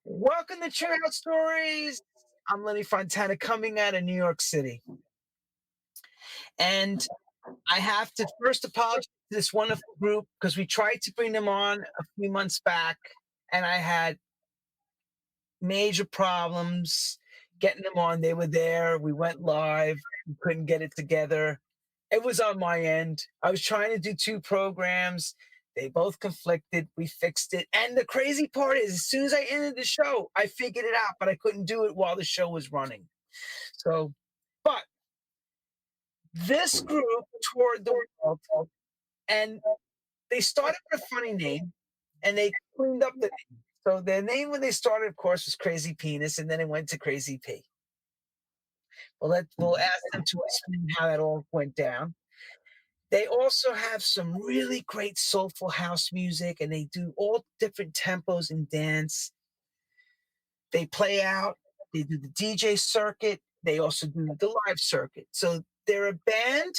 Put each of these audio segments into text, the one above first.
Welcome to Chill Out Stories. I'm Lenny Fontana coming out of New York City. And I have to first apologize to this wonderful group because we tried to bring them on a few months back and I had major problems getting them on. They were there. We went live. We couldn't get it together. It was on my end. I was trying to do two programs. They both conflicted. We fixed it. And the crazy part is, as soon as I ended the show, I figured it out, but I couldn't do it while the show was running. So, but this group toured the world, and they started with a funny name, and they cleaned up the name. So their name when they started, of course, was Crazy Penis, and then it went to Crazy P. We'll ask them to explain how that all went down. They also have some really great soulful house music, and they do all different tempos and dance. They play out. They do the DJ circuit. They also do the live circuit. So they're a band,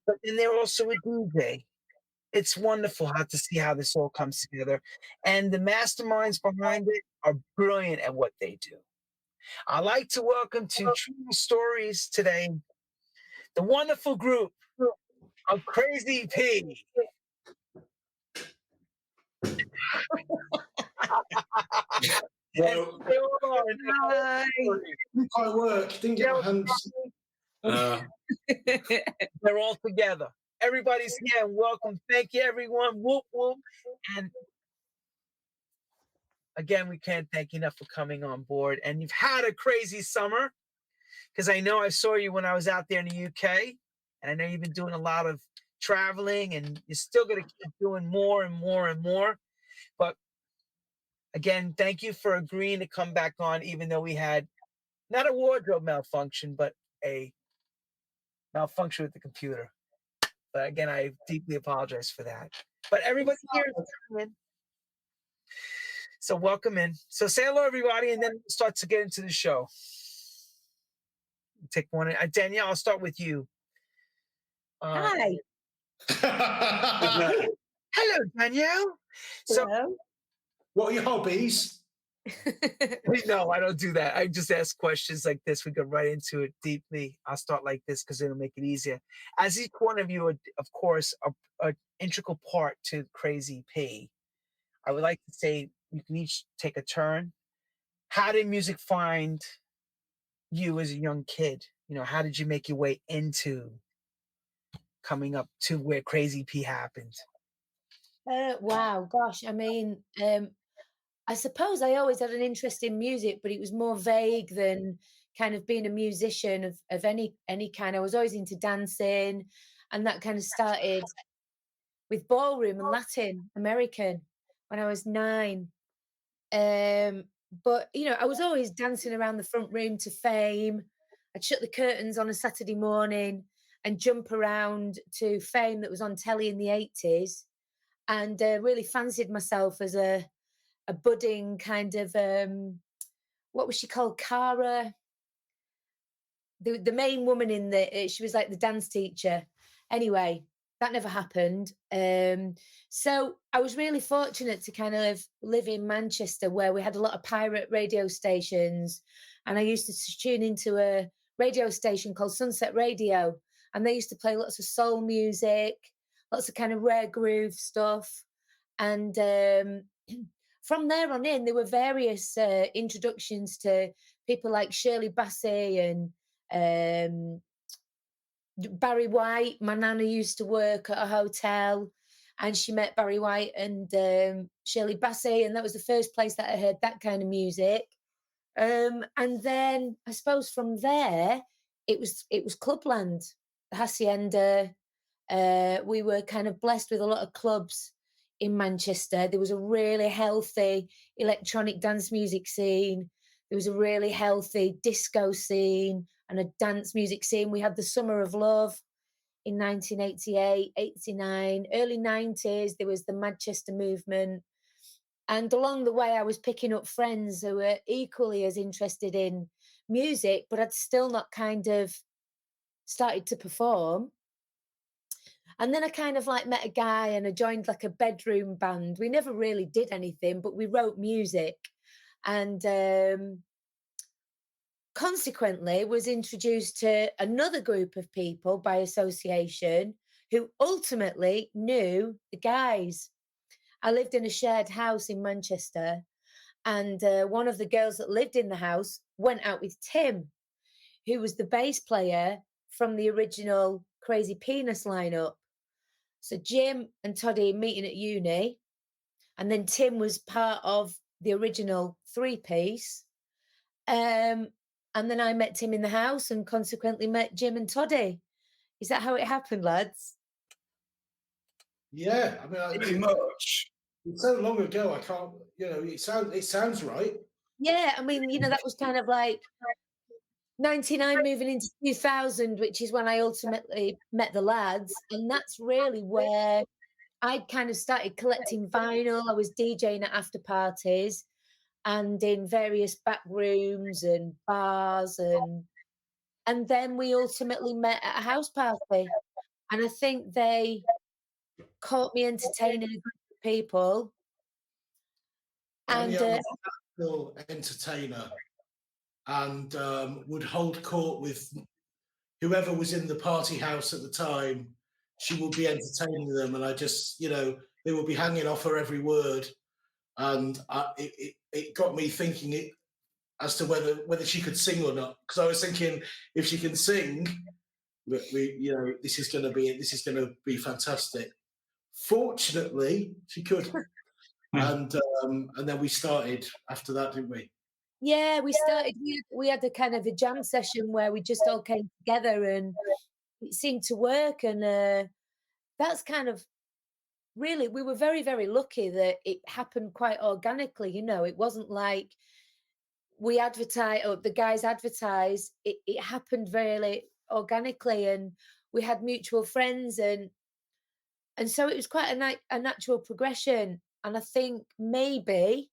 but then they're also a DJ. It's wonderful to see how this all comes together. And the masterminds behind it are brilliant at what they do. I'd like to welcome to True Stories today the wonderful group of Crazy P. Well, quite work. Didn't get my hands. They're all together. Everybody's here and welcome. Thank you, everyone. Whoop, whoop. And again, we can't thank you enough for coming on board. And you've had a crazy summer because I know I saw you when I was out there in the UK. And I know you've been doing a lot of traveling and you're still going to keep doing more and more and more. But again, thank you for agreeing to come back on, even though we had not a wardrobe malfunction, but a malfunction with the computer. But again, I deeply apologize for that. But everybody here is coming in. So welcome in. So say hello, everybody, and then we'll start to get into the show. Take one. Danielle, I'll start with you. Hi. Hello, Danielle. So, hello. What are your hobbies? No, I don't do that. I just ask questions like this. We go right into it deeply. I'll start like this because it'll make it easier. As each one of you are, of course, an integral part to Crazy P, I would like to say you can each take a turn. How did music find you as a young kid? You know, how did you make your way into coming up to where Crazy P happened? Wow, gosh. I mean, I suppose I always had an interest in music, but it was more vague than kind of being a musician of any kind. I was always into dancing, and that kind of started with ballroom and Latin American when I was 9. But, you know, I was always dancing around the front room to Fame. I'd shut the curtains on a Saturday morning and jump around to Fame that was on telly in the 80s, and really fancied myself as a budding kind of, what was she called? Cara. The main woman in she was like the dance teacher. Anyway, that never happened. So I was really fortunate to kind of live in Manchester, where we had a lot of pirate radio stations. And I used to tune into a radio station called Sunset Radio. And they used to play lots of soul music, lots of kind of rare groove stuff. And from there on in, there were various introductions to people like Shirley Bassey and Barry White. My nana used to work at a hotel, and she met Barry White and Shirley Bassey, and that was the first place that I heard that kind of music. And then I suppose from there, it was Clubland, the Hacienda. We were kind of blessed with a lot of clubs in Manchester. There was a really healthy electronic dance music scene. There was a really healthy disco scene and a dance music scene. We had the Summer of Love in 1988, 89, early 90s. There was the Manchester movement. And along the way, I was picking up friends who were equally as interested in music, but I'd still not kind of started to perform. And then I kind of like met a guy and I joined like a bedroom band. We never really did anything, but we wrote music. and consequently was introduced to another group of people by association who ultimately knew the guys. I lived in a shared house in Manchester, and one of the girls that lived in the house went out with Tim, who was the bass player from the original Crazy Penis lineup. So Jim and Toddy meeting at uni, and then Tim was part of the original three-piece. And then I met Tim in the house and consequently met Jim and Toddy. Is that how it happened, lads? Yeah, I mean, pretty much. It's so long ago, I can't. It sounds right. Yeah, I mean, that was kind of like 99 moving into 2000, which is when I ultimately met the lads, and that's really where I kind of started collecting vinyl. I was DJing at after parties and in various back rooms and bars, and then we ultimately met at a house party, and I think they caught me entertaining a group of people. And I'm a natural entertainer, and would hold court with whoever was in the party house at the time. She would be entertaining them, and I just, they would be hanging off her every word, and it got me thinking as to whether she could sing or not. Because I was thinking, if she can sing, this is going to be fantastic. Fortunately, she could, and then we started after that, didn't we? Yeah, we started. We had a kind of a jam session where we just all came together, and it seemed to work. And that's kind of really, we were very, very lucky that it happened quite organically. It wasn't like we advertised or the guys advertised. It happened very organically, and we had mutual friends, and so it was quite a natural progression. And I think maybe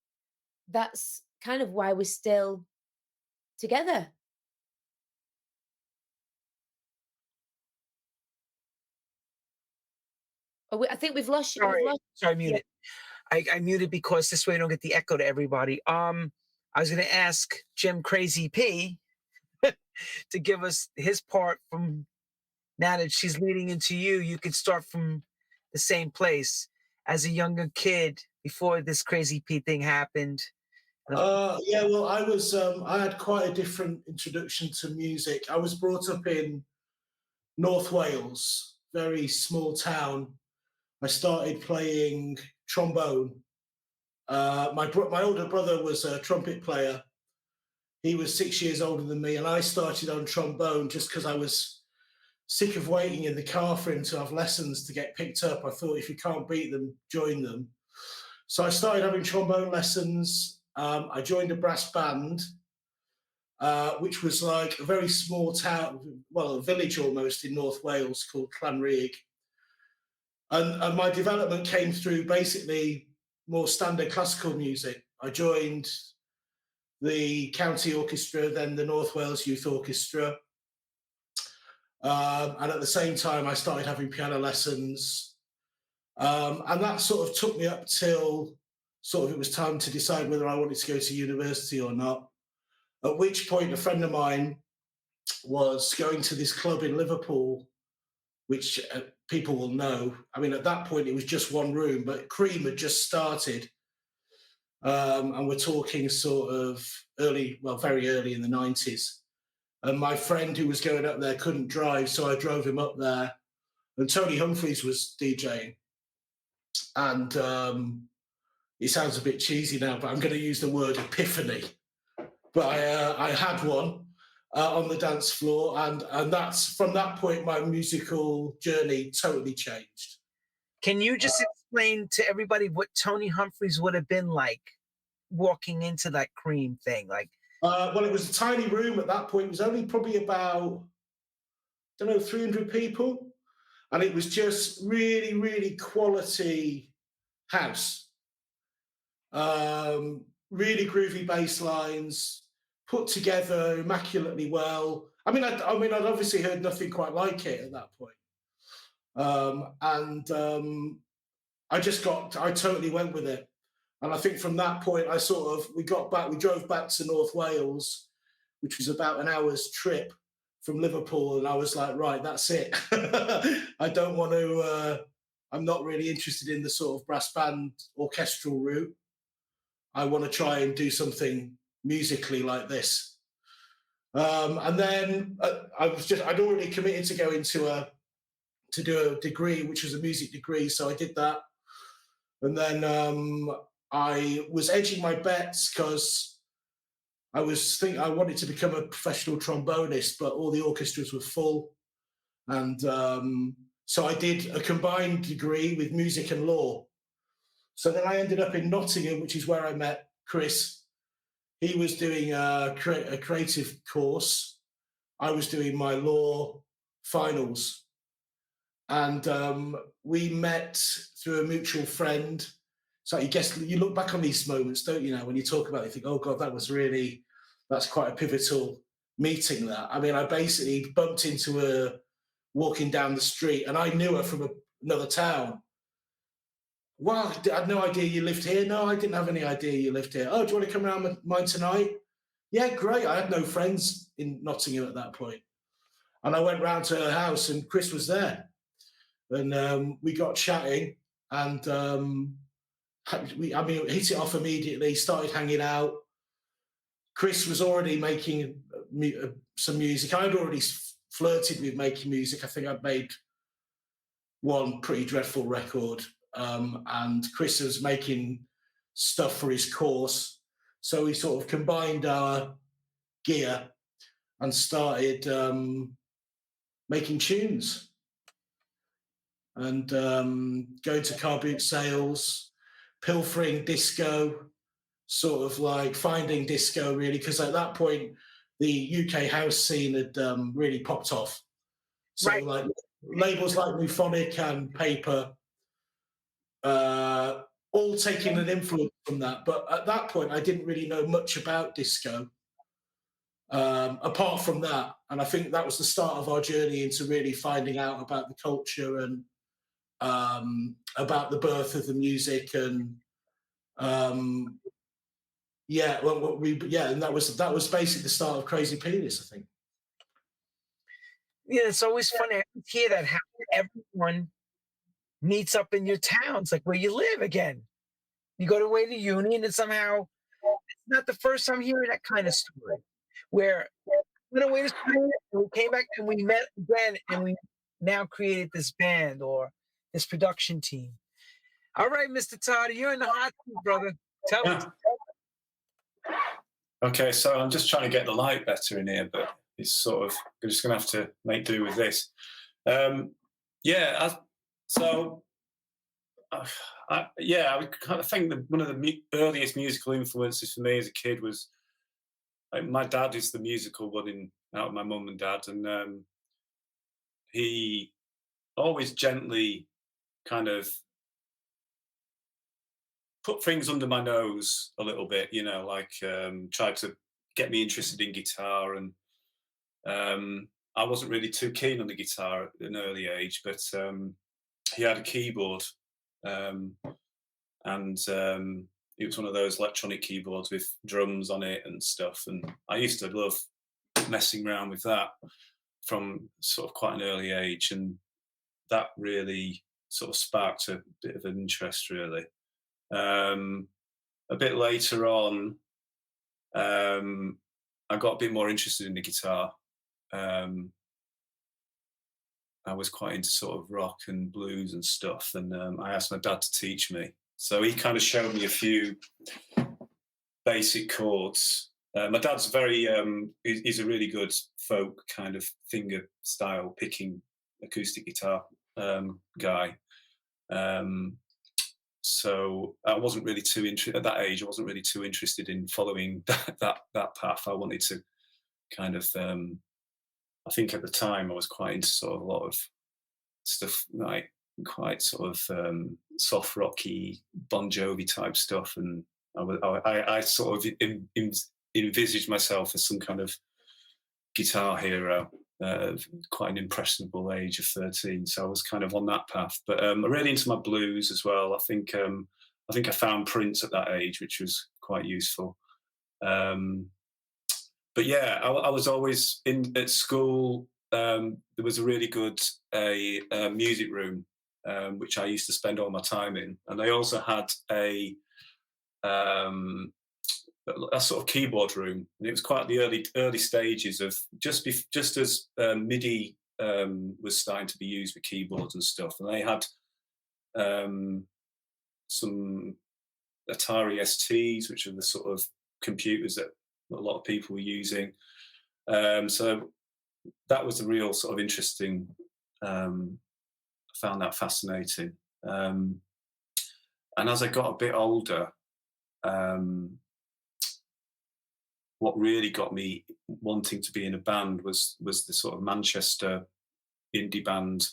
that's kind of why we're still together. I think we've lost you. Sorry, muted. Yeah. I muted because this way I don't get the echo to everybody. I was going to ask Jim Crazy P to give us his part from now that she's leading into you. You could start from the same place as a younger kid before this Crazy P thing happened. Yeah, well, I had quite a different introduction to music. I was brought up in North Wales, very small town. I started playing trombone. My older brother was a trumpet player. He was 6 years older than me, and I started on trombone just because I was sick of waiting in the car for him to have lessons to get picked up. I thought, if you can't beat them, join them. So I started having trombone lessons. I joined a brass band, which was like a very small town, well, a village almost in North Wales called Llanrug. And my development came through basically more standard classical music. I joined the county orchestra, then the North Wales Youth Orchestra. And at the same time, I started having piano lessons. And that sort of took me up till sort of it was time to decide whether I wanted to go to university or not. At which point, a friend of mine was going to this club in Liverpool, which people will know. I mean, at that point, it was just one room, but Cream had just started. And we're talking sort of very early in the 90s. And my friend who was going up there couldn't drive, so I drove him up there. And Tony Humphries was DJing. And it sounds a bit cheesy now, but I'm going to use the word epiphany. But I had one on the dance floor, and that's from that point my musical journey totally changed. Can you just explain to everybody what Tony Humphries would have been like walking into that Cream thing? Like, well, it was a tiny room at that point. It was only probably about 300 people, and it was just really, really quality house. Really groovy bass lines, put together immaculately well. I mean, I'd obviously heard nothing quite like it at that point. I totally went with it. And I think from that point, we drove back to North Wales, which was about an hour's trip from Liverpool. And I was like, right, that's it. I don't want to, I'm not really interested in the sort of brass band orchestral route. I want to try and do something musically like this. And then I'd already committed to go to do a degree, which was a music degree. So I did that. And then I was edging my bets because I wanted to become a professional trombonist, but all the orchestras were full. And so I did a combined degree with music and law. So then I ended up in Nottingham, which is where I met Chris. He was doing a creative course. I was doing my law finals. And we met through a mutual friend. So you look back on these moments, don't you know, when you talk about it, you think, oh God, that's quite a pivotal meeting that. I mean, I basically bumped into her walking down the street and I knew her from another town. Well, I had no idea you lived here. No, I didn't have any idea you lived here. Oh, do you want to come around with mine tonight? Yeah, great. I had no friends in Nottingham at that point. And I went round to her house and Chris was there. And we got chatting and we hit it off immediately, started hanging out. Chris was already making some music. I'd already flirted with making music. I think I'd made one pretty dreadful record. And Chris was making stuff for his course. So we sort of combined our gear and started making tunes and going to car boot sales, pilfering disco, sort of like finding disco really, because at that point the UK house scene had really popped off. So Right. like labels like Euphonic and Paper, all taking an influence from that. But at that point, I didn't really know much about disco, apart from that. And I think that was the start of our journey into really finding out about the culture and about the birth of the music. And and that was basically the start of Crazy Penis, I think. Yeah, it's always funny to hear that how everyone meets up in your towns, like where you live again. You go away to uni, and somehow it's not the first time hearing that kind of story. Where we went away to school, and we came back, and we met again, and we now created this band or this production team. All right, Mr. Todd, you're in the hot seat, brother. Tell us. Okay, so I'm just trying to get the light better in here, but it's sort of, we're just going to have to make do with this. I kind of think that one of the earliest musical influences for me as a kid was, my dad is the musical one out of my mum and dad, and he always gently kind of put things under my nose a little bit, you know, like tried to get me interested in guitar, and I wasn't really too keen on the guitar at an early age, but he had a keyboard, and it was one of those electronic keyboards with drums on it and stuff, and I used to love messing around with that from sort of quite an early age, and that really sort of sparked a bit of an interest, really. A bit later on, I got a bit more interested in the guitar. I was quite into sort of rock and blues and stuff, and I asked my dad to teach me. So he kind of showed me a few basic chords. My dad's he's a really good folk kind of finger style picking acoustic guitar guy. So I wasn't really too interested at that age. I wasn't really too interested in following that path. I wanted to kind of, I think at the time I was quite into sort of a lot of stuff like quite sort of soft rocky Bon Jovi type stuff, and I sort of envisaged myself as some kind of guitar hero. Quite an impressionable age of 13, so I was kind of on that path. But I'm really into my blues as well. I think I think I found Prince at that age, which was quite useful. But yeah, I was always at school. There was a really good music room, which I used to spend all my time in, and they also had a sort of keyboard room, and it was quite the early stages of just as MIDI was starting to be used with keyboards and stuff, and they had some Atari STs, which are the sort of computers that a lot of people were using. So that was a real sort of interesting. I found that fascinating. And as I got a bit older, what really got me wanting to be in a band was the sort of Manchester indie band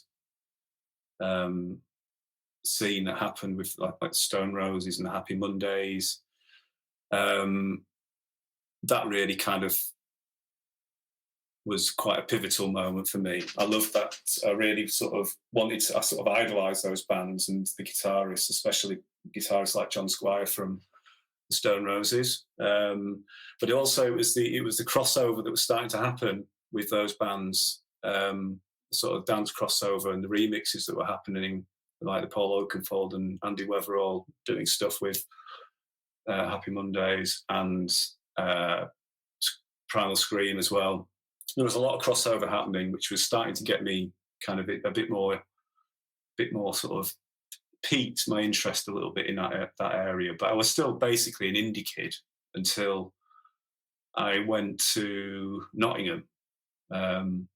scene that happened with like Stone Roses and the Happy Mondays. That really kind of was quite a pivotal moment for me. I love that. I really sort of idolised those bands and the guitarists, especially guitarists like John Squire from the Stone Roses. But also it was the crossover that was starting to happen with those bands, sort of dance crossover and the remixes that were happening, like the Paul Oakenfold and Andy Weatherall doing stuff with Happy Mondays and Primal Scream as well. There was a lot of crossover happening, which was starting to get me kind of a bit more sort of piqued my interest a little bit in that area. But I was still basically an indie kid until I went to Nottingham to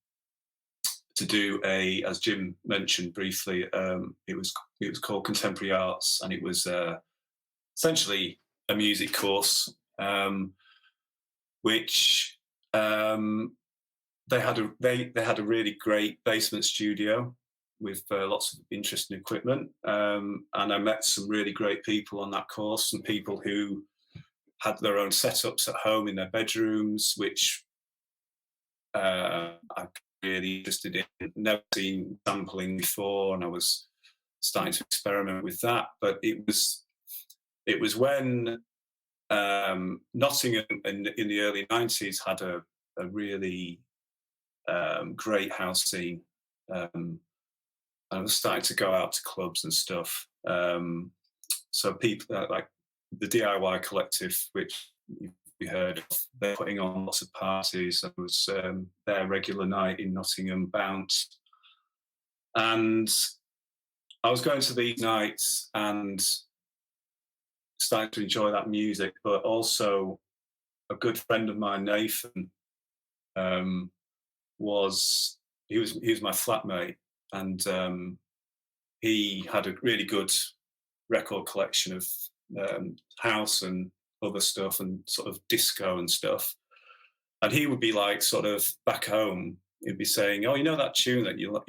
do as Jim mentioned briefly, it was called Contemporary Arts, and it was essentially a music course, which they had a really great basement studio with lots of interesting equipment, and I met some really great people on that course, and people who had their own setups at home in their bedrooms, which I'm really interested in. Never seen sampling before, and I was starting to experiment with that. But it was when Nottingham in the early 90s had a really great house scene. I was starting to go out to clubs and stuff. So people like the DIY Collective, which you heard of, they're putting on lots of parties. I was their regular night in Nottingham, Bounce. And I was going to these nights and starting to enjoy that music, but also a good friend of mine, Nathan, was my flatmate, and he had a really good record collection of house and other stuff and sort of disco and stuff. And he would be like, sort of back home, he'd be saying, "Oh, you know that tune that you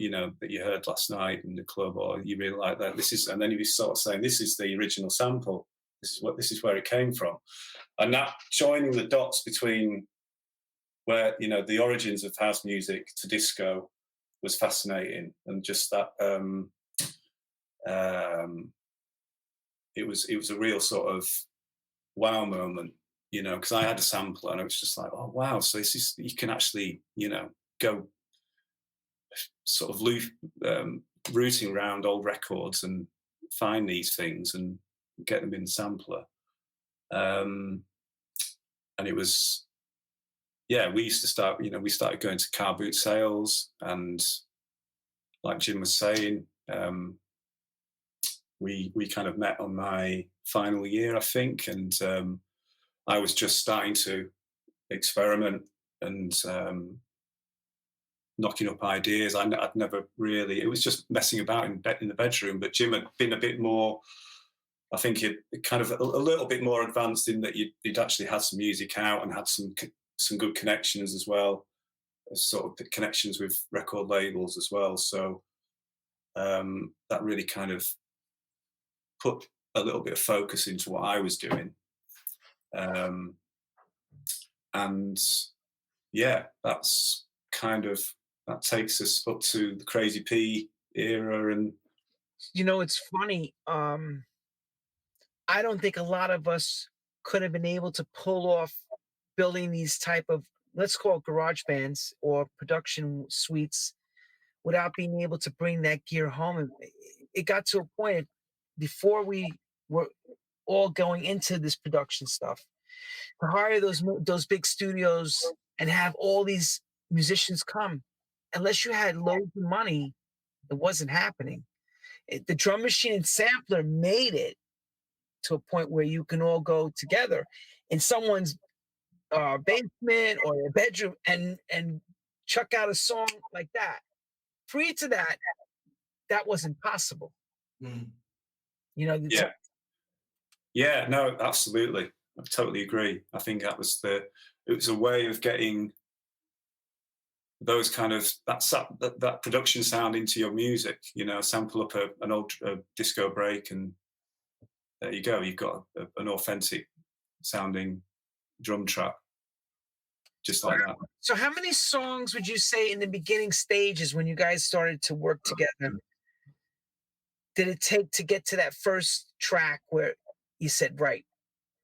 heard last night in the club, or you really like that? And then he'd be sort of saying, this is the original sample. This is where it came from." And that joining the dots between where, the origins of house music to disco was fascinating, and just that it was a real sort of wow moment, because I had a sampler and it was just like, oh wow, so this is, you can actually go sort of rooting around old records and find these things and get them in the sampler. And it was, we used to start, we started going to car boot sales, and like Jim was saying, we kind of met on my final year, I think, and I was just starting to experiment and knocking up ideas. I'd never really, it was just messing about in the bedroom, but Jim had been a bit more, I think he'd kind of a little bit more advanced in that he'd actually had some music out and had some good connections as well, sort of connections with record labels as well. So that really kind of put a little bit of focus into what I was doing. And yeah, that's kind of, that takes us up to the Crazy P era. And it's funny. I don't think a lot of us could have been able to pull off building these type of, let's call it garage bands or production suites, without being able to bring that gear home. And it got to a point before we were all going into this production stuff, to hire those big studios and have all these musicians come. Unless you had loads of money, it wasn't happening. The drum machine and sampler made it to a point where you can all go together in someone's basement or a bedroom and chuck out a song like that. Free to that wasn't possible. Mm. You know. Yeah, no, absolutely. I totally agree. I think it was a way of getting those kind of that production sound into your music. You know, sample up an old disco break, and there you go. You've got an authentic sounding drum track, just like that. So, how many songs would you say in the beginning stages when you guys started to work together did it take to get to that first track where you said, right,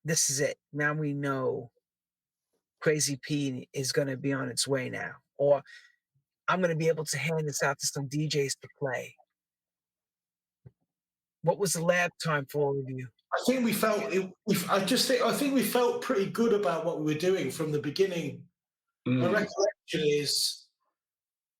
this is it? Now we know Crazy P is going to be on its way now, or I'm going to be able to hand this out to some DJs to play. What was the lab time for all of you? I think we felt. I think we felt pretty good about what we were doing from the beginning. My recollection is,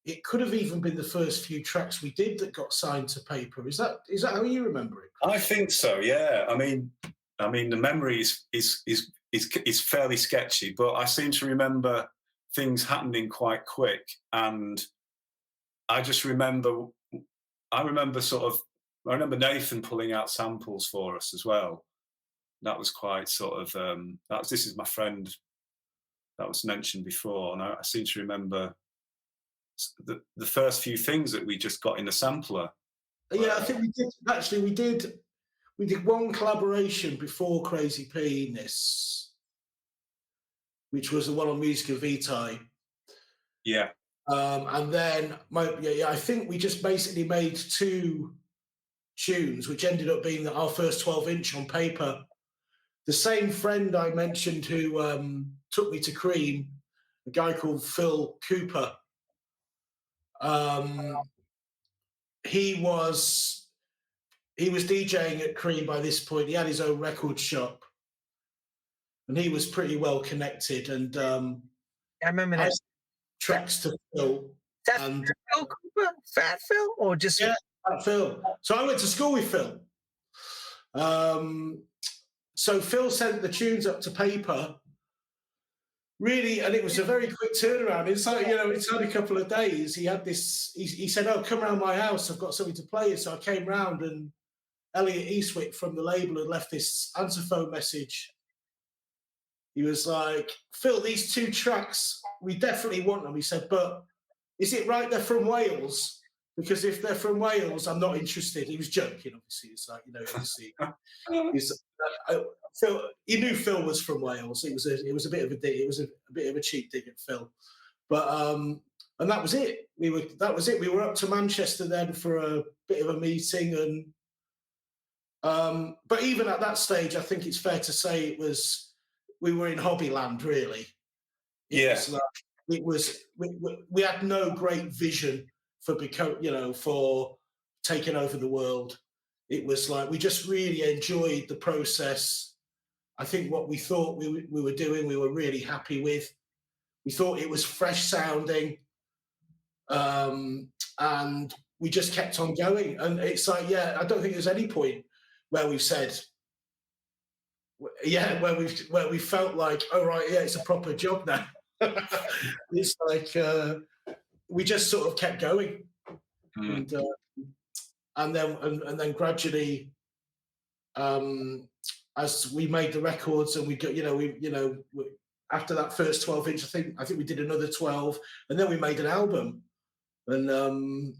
it could have even been the first few tracks we did that got signed to paper. Is that how you remember it? I think so. Yeah. I mean, the memory is fairly sketchy, but I seem to remember things happening quite quick, and I remember Nathan pulling out samples for us as well. That was quite sort of this is my friend that was mentioned before, and I seem to remember the first few things that we just got in the sampler. Yeah, I think we did. Actually, we did one collaboration before Crazy P in this, which was the one on Musica Vitae. Yeah. And then I think we just basically made 2 tunes, which ended up being our first 12-inch on paper. The same friend I mentioned who took me to Cream, a guy called Phil Cooper, he was DJing at Cream by this point. He had his own record shop, and he was pretty well connected. And I remember that. Tracks to Phil. And Phil Cooper, Fat Phil, or just Fat Phil. So I went to school with Phil. So Phil sent the tunes up to paper. Really, and it was a very quick turnaround. It's like, it's only a couple of days. He had this. He said, "Oh, come round my house. I've got something to play." So I came round, and Elliot Eastwick from the label had left this answer phone message. He was like, "Phil, these 2 tracks, we definitely want them." He said, "But is it right they're from Wales? Because if they're from Wales, I'm not interested." He was joking, obviously. It's like, obviously. Phil, he knew Phil was from Wales. It was a bit of a dig. It was a bit of a cheap dig at Phil, but and that was it. We were up to Manchester then for a bit of a meeting, and but even at that stage, I think it's fair to say we were in Hobbyland, really. We had no great vision for for taking over the world. It was like we just really enjoyed the process. I think what we thought we were doing, we were really happy with. We thought it was fresh sounding, and we just kept on going. And it's like, I don't think there's any point where we've said, where we felt like, oh right, it's a proper job now. It's like we just sort of kept going, and then gradually, as we made the records and we got, after that first 12-inch, I think we did another 12, and then we made an album, and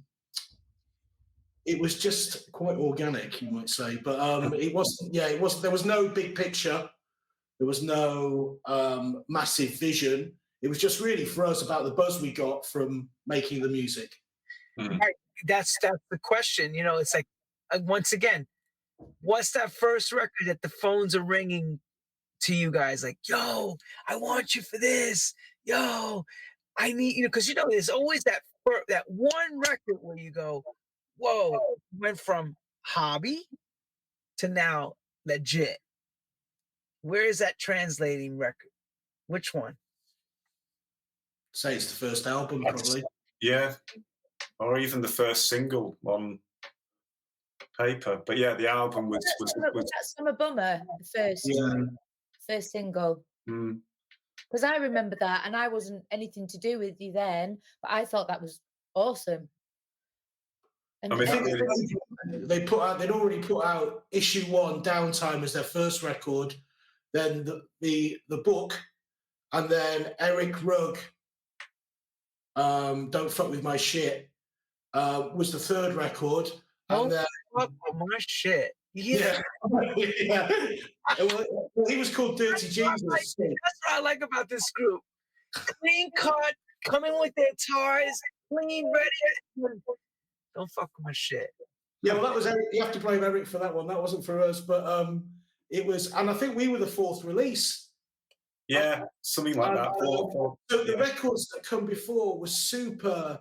it was just quite organic, you might say, but it wasn't. There was no big picture, there was no massive vision. It was just really for us about the buzz we got from making the music. Right. That's the question. It's like, once again, What's that first record that the phones are ringing to you guys? Like, yo, I want you for this. Yo, I need, because there's always that one record where you go, whoa, went from hobby to now legit. Where is that translating record? Which one? Say it's the first album, probably. Yeah, or even the first single on paper. But yeah, the album was that Summer Bummer, the first single. Because I remember that, and I wasn't anything to do with you then, but I thought that was awesome. And I mean, they'd already put out issue 1, Downtime, as their first record, then the book, and then Eric Rugg, Don't Fuck With My Shit, was the third record. And then fuck with my shit. Yeah. Yeah. Well, he was called Dirty Jesus. That's what I like about this group. Clean cut, coming with their ties, clean, ready. Don't fuck with my shit. Yeah, well, that was Eric. You have to blame Eric for that one. That wasn't for us, but it was, and I think we were the 4th release. Yeah, something like that. So the records that come before were super.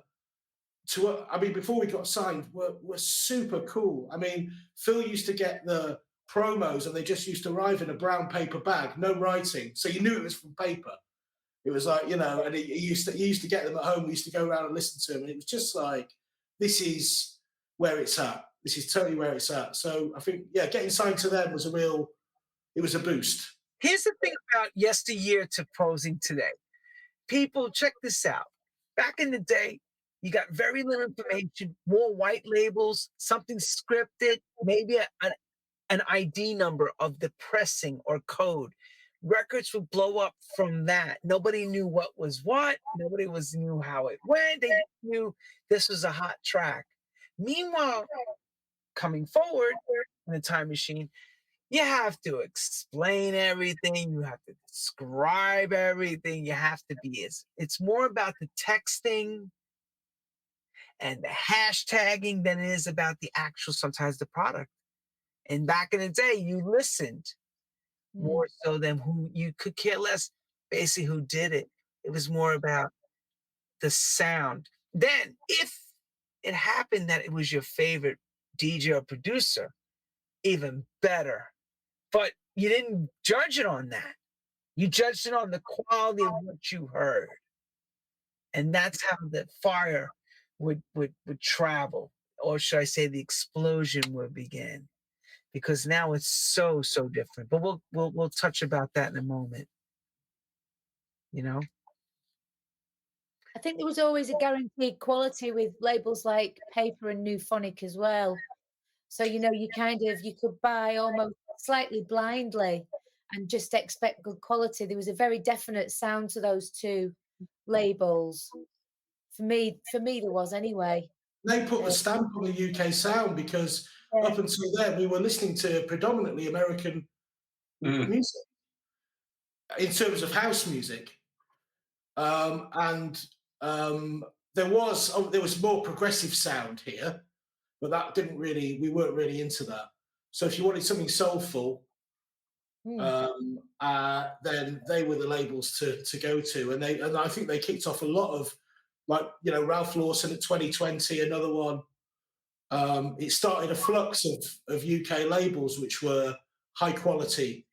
Before we got signed, were super cool. I mean, Phil used to get the promos, and they just used to arrive in a brown paper bag, no writing, so you knew it was from paper. It was like, and he used to get them at home. We used to go around and listen to them, and it was just like, this is where it's at. This is totally where it's at. So I think, getting signed to them was it was a boost. Here's the thing about yesteryear to posing today. People, check this out. Back in the day, you got very little information, more white labels, something scripted, maybe an ID number of the pressing or code. Records would blow up from that. Nobody knew what was what. Nobody knew how it went. They knew this was a hot track. Meanwhile, coming forward in the time machine, you have to explain everything. You have to describe everything. You have to be, it's more about the texting and the hashtagging than it is about the actual, sometimes the product. And back in the day, you listened more so than who you could care less, basically who did it. It was more about the sound. Then if it happened that it was your favorite DJ or producer, even better. But you didn't judge it on that. You judged it on the quality of what you heard. And that's how the fire would travel, or should I say the explosion would begin, because now it's so different. But we'll touch about that in a moment. I think there was always a guaranteed quality with labels like Paper and Newphonic as well. So you could buy almost slightly blindly and just expect good quality. There was a very definite sound to those two labels. For me, there was anyway. They put a stamp on the UK sound because up until then we were listening to predominantly American music in terms of house music, and there was more progressive sound here, but that we weren't really into that. So if you wanted something soulful, then they were the labels to go to, and I think they kicked off a lot of, like, Ralph Lawson at 2020, another one. It started a flux of UK labels which were high quality,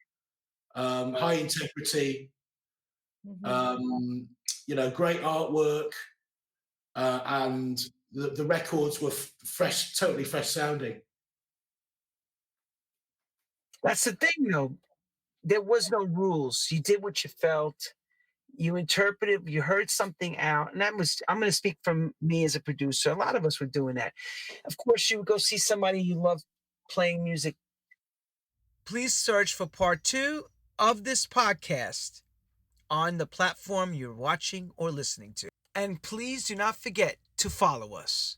high integrity, great artwork, and the records were fresh, totally fresh sounding. That's the thing, though. There was no rules. You did what you felt. You interpreted, you heard something out. And I'm going to speak from me as a producer. A lot of us were doing that. Of course, you would go see somebody you love playing music. Please search for part 2 of this podcast on the platform you're watching or listening to. And please do not forget to follow us.